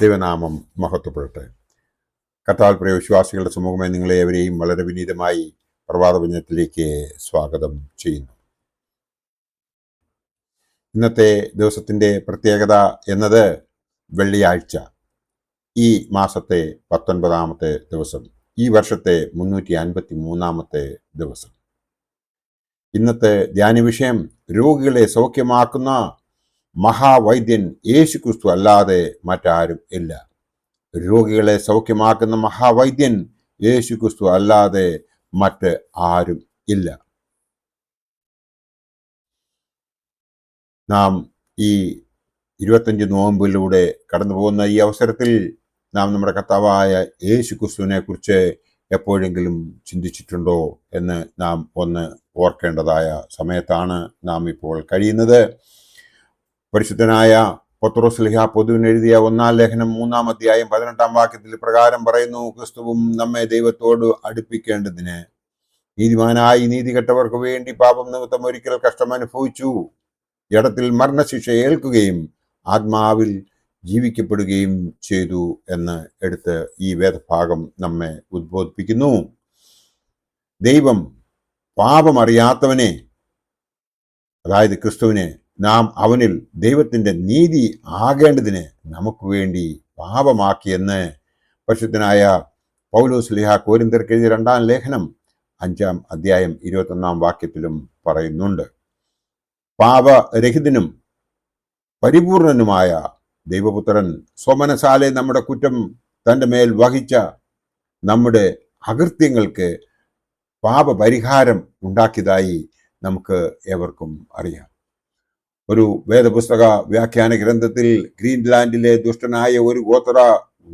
ദൈവനാമം മഹത്വപ്പെടട്ടെ. കർത്താവിൽ പ്രിയ വിശ്വാസികളുടെ സമൂഹമായി നിങ്ങളെ ഏവരെയും വളരെ വിനീതമായി പ്രഭാതവചനത്തിലേക്ക് സ്വാഗതം ചെയ്യുന്നു. ഇന്നത്തെ ദിവസത്തിൻ്റെ പ്രത്യേകത എന്നത് വെള്ളിയാഴ്ച, ഈ മാസത്തെ 19-ാമത്തെ ദിവസം, ഈ വർഷത്തെ 353-ാമത്തെ ദിവസം. ഇന്നത്തെ ധ്യാന വിഷയം രോഗികളെ സൗഖ്യമാക്കുന്ന മഹാവൈദ്യൻ യേശുക്രിസ്തു അല്ലാതെ മറ്റാരും ഇല്ല. രോഗികളെ സൗഖ്യമാക്കുന്ന മഹാവൈദ്യൻ യേശുക്രിസ്തു അല്ലാതെ മറ്റ് ആരും ഇല്ല. നാം ഈ 25 നോമ്പിലൂടെ കടന്നു പോകുന്ന ഈ അവസരത്തിൽ നാം നമ്മുടെ കർത്താവായ യേശുക്രിസ്തുവിനെ കുറിച്ച് എപ്പോഴെങ്കിലും ചിന്തിച്ചിട്ടുണ്ടോ എന്ന് നാം ഒന്ന് ഓർക്കേണ്ടതായ സമയത്താണ് നാം ഇപ്പോൾ കഴിയുന്നത്. പരിശുദ്ധനായ പത്രോസ്ലീഹ പൊതുവിനെഴുതിയ 1-ാം ലേഖനം 3-ാം അധ്യായം 18-ാം വാക്യത്തിൽ പ്രകാരം പറയുന്നു: ക്രിസ്തുവും നമ്മെ ദൈവത്തോട് അടുപ്പിക്കേണ്ടതിന് നീതിമാനായി നീതി കെട്ടവർക്ക് വേണ്ടി പാപം നിമിത്തം ഒരിക്കൽ കഷ്ടം അനുഭവിച്ചു, ജഡത്തിൽ മരണശിക്ഷ ഏൽക്കുകയും ആത്മാവിൽ ജീവിക്കപ്പെടുകയും ചെയ്തു എന്ന് എടുത്ത് ഈ വേദഭാഗം നമ്മെ ഉദ്ബോധിപ്പിക്കുന്നു. ദൈവം പാപമറിയാത്തവനെ, അതായത് ക്രിസ്തുവിനെ, നാം അവനിൽ ദൈവത്തിൻ്റെ നീതി ആകേണ്ടതിന് നമുക്ക് വേണ്ടി പാപമാക്കിയെന്ന് പരിശുദ്ധനായ പൗലോസ്ലീഹ കൊരിന്ത്യർക്ക് എഴുതിയ 2-ാം ലേഖനം 5-ാം അധ്യായം 21-ാം വാക്യത്തിലും പറയുന്നുണ്ട്. പാപരഹിതനും പരിപൂർണനുമായ ദൈവപുത്രൻ സ്വമനസാലെ നമ്മുടെ കുറ്റം തൻ്റെ മേൽ വഹിച്ച നമ്മുടെ അകൃത്യങ്ങൾക്ക് പാപപരിഹാരം ഉണ്ടാക്കിയതായി നമുക്ക് ഏവർക്കും അറിയാം. ഒരു വേദപുസ്തക വ്യാഖ്യാന ഗ്രന്ഥത്തിൽ ഗ്രീൻലാൻഡിലെ ദുഷ്ടനായ ഒരു ഗോത്ര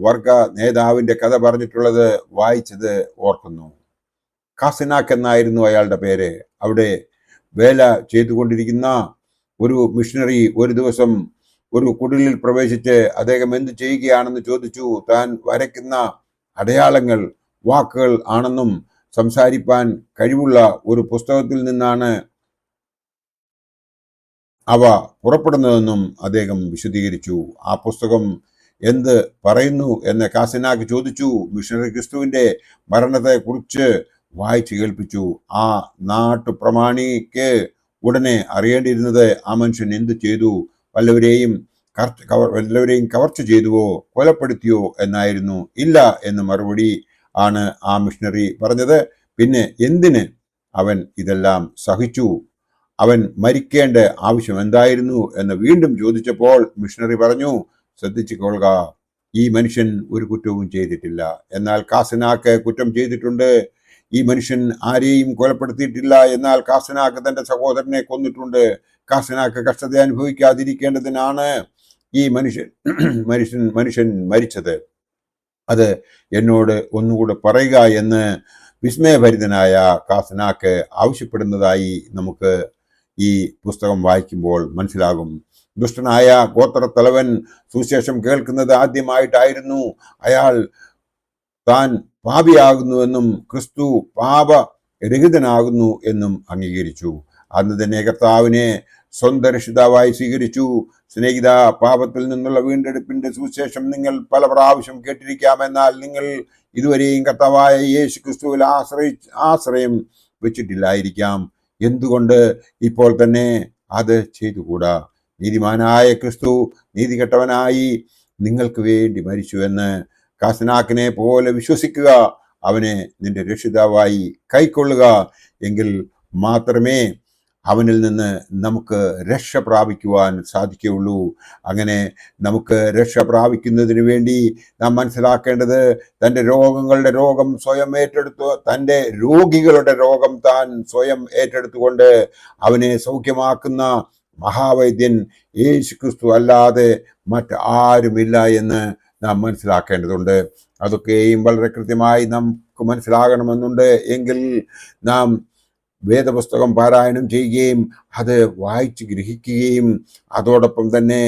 വർഗ നേതാവിൻ്റെ കഥ പറഞ്ഞിട്ടുള്ളത് വായിച്ചത് ഓർക്കുന്നു. കാസിനാക്ക് എന്നായിരുന്നു അയാളുടെ പേര്. അവിടെ വേല ചെയ്തുകൊണ്ടിരിക്കുന്ന ഒരു മിഷണറി ഒരു ദിവസം ഒരു കുടിലിൽ പ്രവേശിച്ച് അദ്ദേഹം എന്ത് ചെയ്യുകയാണെന്ന് ചോദിച്ചു. താൻ വരയ്ക്കുന്ന അടയാളങ്ങൾ വാക്കുകൾ ആണെന്നും സംസാരിപ്പാൻ കഴിവുള്ള ഒരു പുസ്തകത്തിൽ നിന്നാണ് അവ പുറപ്പെടുന്നതെന്നും അദ്ദേഹം വിശദീകരിച്ചു. ആ പുസ്തകം എന്ത് പറയുന്നു എന്ന് കാസിനാക്ക് ചോദിച്ചു. മിഷണറി ക്രിസ്തുവിൻ്റെ മരണത്തെക്കുറിച്ച് വായിച്ചു കേൾപ്പിച്ചു. ആ നാട്ടുപ്രമാണിക്ക് ഉടനെ അറിയേണ്ടിയിരുന്നത് ആ മനുഷ്യൻ എന്ത് ചെയ്തു, വല്ലവരെയും കവർച്ച ചെയ്തുവോ കൊലപ്പെടുത്തിയോ എന്നായിരുന്നു. ഇല്ല എന്ന് മറുപടി ആണ് ആ മിഷണറി പറഞ്ഞത്. പിന്നെ എന്തിന് അവൻ ഇതെല്ലാം സഹിച്ചു? അവൻ മരിക്കേണ്ട ആവശ്യം എന്തായിരുന്നു എന്ന് വീണ്ടും ചോദിച്ചപ്പോൾ മിഷണറി പറഞ്ഞു: ശ്രദ്ധിച്ചു കൊള്ളുക, ഈ മനുഷ്യൻ ഒരു കുറ്റവും ചെയ്തിട്ടില്ല. എന്നാൽ കാസിനാക്ക് കുറ്റം ചെയ്തിട്ടുണ്ട്. ഈ മനുഷ്യൻ ആരെയും കൊലപ്പെടുത്തിയിട്ടില്ല. എന്നാൽ കാസിനാക്ക് തൻ്റെ സഹോദരനെ കൊന്നിട്ടുണ്ട്. കാസിനാക്ക് കഷ്ടത അനുഭവിക്കാതിരിക്കേണ്ടതിനാണ് ഈ മനുഷ്യൻ മരിച്ചത്. അത് എന്നോട് ഒന്നുകൂടെ പറയുക എന്ന് വിസ്മയഭരിതനായ കാസിനാക്ക് ആവശ്യപ്പെടുന്നതായി നമുക്ക് ഈ പുസ്തകം വായിക്കുമ്പോൾ മനസ്സിലാകും. ദുഷ്ടനായ ഗോത്രത്തലവൻ സുവിശേഷം കേൾക്കുന്നത് ആദ്യമായിട്ടായിരുന്നു. അയാൾ താൻ പാപിയാകുന്നുവെന്നും ക്രിസ്തു പാപരഹിതനാകുന്നു എന്നും അംഗീകരിച്ചു. അന്ന് തന്നെ കർത്താവിനെ സ്വന്തം രക്ഷിതാവായി സ്വീകരിച്ചു. സ്നേഹിത, പാപത്തിൽ നിന്നുള്ള വീണ്ടെടുപ്പിന്റെ സുവിശേഷം നിങ്ങൾ പല പ്രാവശ്യം കേട്ടിരിക്കാമെന്നാൽ നിങ്ങൾ ഇതുവരെയും കർത്താവായ യേശു ക്രിസ്തുവിൽ ആശ്രയം വെച്ചിട്ടില്ലായിരിക്കാം. എന്തുകൊണ്ട് ഇപ്പോൾ തന്നെ അത് ചെയ്തുകൂടാ? നീതിമാനായ ക്രിസ്തു നീതി കെട്ടവനായി നിങ്ങൾക്ക് വേണ്ടി മരിച്ചു എന്ന് കാസിനാക്കിനെ പോലെ വിശ്വസിക്കുക. അവനെ നിന്റെ രക്ഷിതാവായി കൈക്കൊള്ളുക. എങ്കിൽ മാത്രമേ അവനിൽ നിന്ന് നമുക്ക് രക്ഷ പ്രാപിക്കുവാൻ സാധിക്കുകയുള്ളൂ. അങ്ങനെ നമുക്ക് രക്ഷ പ്രാപിക്കുന്നതിന് വേണ്ടി നാം മനസ്സിലാക്കേണ്ടത് തൻ്റെ രോഗം സ്വയം ഏറ്റെടുത്തു, തൻ്റെ രോഗികളുടെ രോഗം താൻ സ്വയം ഏറ്റെടുത്തുകൊണ്ട് അവനെ സൗഖ്യമാക്കുന്ന മഹാവൈദ്യൻ യേശു ക്രിസ്തു അല്ലാതെ മറ്റാരുമില്ല എന്ന് നാം മനസ്സിലാക്കേണ്ടതുണ്ട്. അതൊക്കെയും വളരെ കൃത്യമായി നമുക്ക് മനസ്സിലാകണമെന്നുണ്ട്. എങ്കിൽ നാം വേദപുസ്തകം പാരായണം ചെയ്യുകയും അത് വായിച്ച് ഗ്രഹിക്കുകയും അതോടൊപ്പം തന്നെ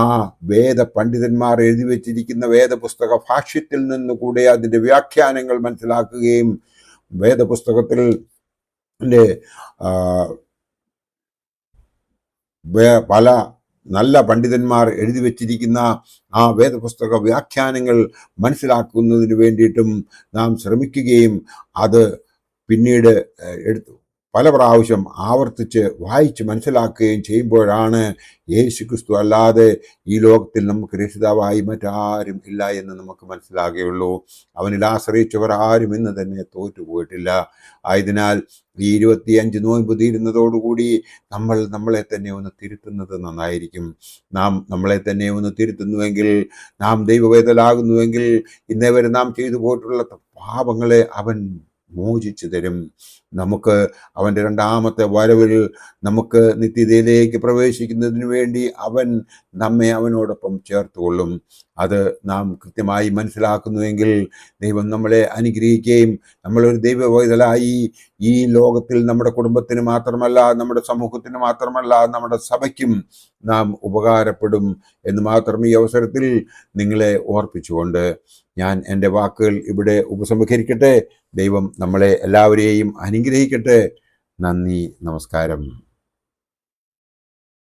ആ വേദ പണ്ഡിതന്മാർ എഴുതി വച്ചിരിക്കുന്ന വേദപുസ്തക ഭാഷ്യത്തിൽ നിന്നുകൂടെ അതിൻ്റെ വ്യാഖ്യാനങ്ങൾ മനസ്സിലാക്കുകയും വേദപുസ്തകത്തിൽ പല നല്ല പണ്ഡിതന്മാർ എഴുതി വച്ചിരിക്കുന്ന ആ വേദപുസ്തക വ്യാഖ്യാനങ്ങൾ മനസ്സിലാക്കുന്നതിന് വേണ്ടിയിട്ടും നാം ശ്രമിക്കുകയും അത് പിന്നീട് എടുത്തു പല പ്രാവശ്യം ആവർത്തിച്ച് വായിച്ച് മനസ്സിലാക്കുകയും ചെയ്യുമ്പോഴാണ് യേശുക്രിസ്തു അല്ലാതെ ഈ ലോകത്തിൽ നമുക്ക് രക്ഷിതാവായി മറ്റാരും ഇല്ല എന്ന് നമുക്ക് മനസ്സിലാകുകയുള്ളൂ. അവനിൽ ആശ്രയിച്ചവർ ആരും ഇന്ന് തന്നെ തോറ്റുപോയിട്ടില്ല. ആയതിനാൽ ഈ 25 നോയമ്പ് തീരുന്നതോടുകൂടി നമ്മളെ തന്നെ ഒന്ന് തിരുത്തുന്നത് നന്നായിരിക്കും. നാം നമ്മളെ തന്നെ ഒന്ന് തിരുത്തുന്നുവെങ്കിൽ, നാം ദൈവവേദലാകുന്നുവെങ്കിൽ, ഇന്നേവരെ നാം ചെയ്തു പോയിട്ടുള്ള പാപങ്ങളെ അവൻ മോചിച്ചു തരും. നമുക്ക് അവൻ്റെ രണ്ടാമത്തെ വരവിൽ നമുക്ക് നിത്യതയിലേക്ക് പ്രവേശിക്കുന്നതിന് വേണ്ടി അവൻ നമ്മെ അവനോടൊപ്പം ചേർത്തുകൊള്ളും. അത് നാം കൃത്യമായി മനസ്സിലാക്കുന്നുവെങ്കിൽ ദൈവം നമ്മളെ അനുഗ്രഹിക്കുകയും നമ്മളൊരു ദൈവവേദലായി ഈ ലോകത്തിൽ നമ്മുടെ കുടുംബത്തിന് മാത്രമല്ല, നമ്മുടെ സമൂഹത്തിന് മാത്രമല്ല, നമ്മുടെ സഭയ്ക്കും നാം ഉപകാരപ്പെടും എന്ന് മാത്രം ഈ അവസരത്തിൽ നിങ്ങളെ ഓർപ്പിച്ചുകൊണ്ട് ഞാൻ എൻ്റെ വാക്കുകൾ ഇവിടെ ഉപസംഹരിക്കട്ടെ. ദൈവം നമ്മളെ എല്ലാവരെയും അനുഗ്രഹിക്കട്ടെ. നന്ദി, നമസ്കാരം.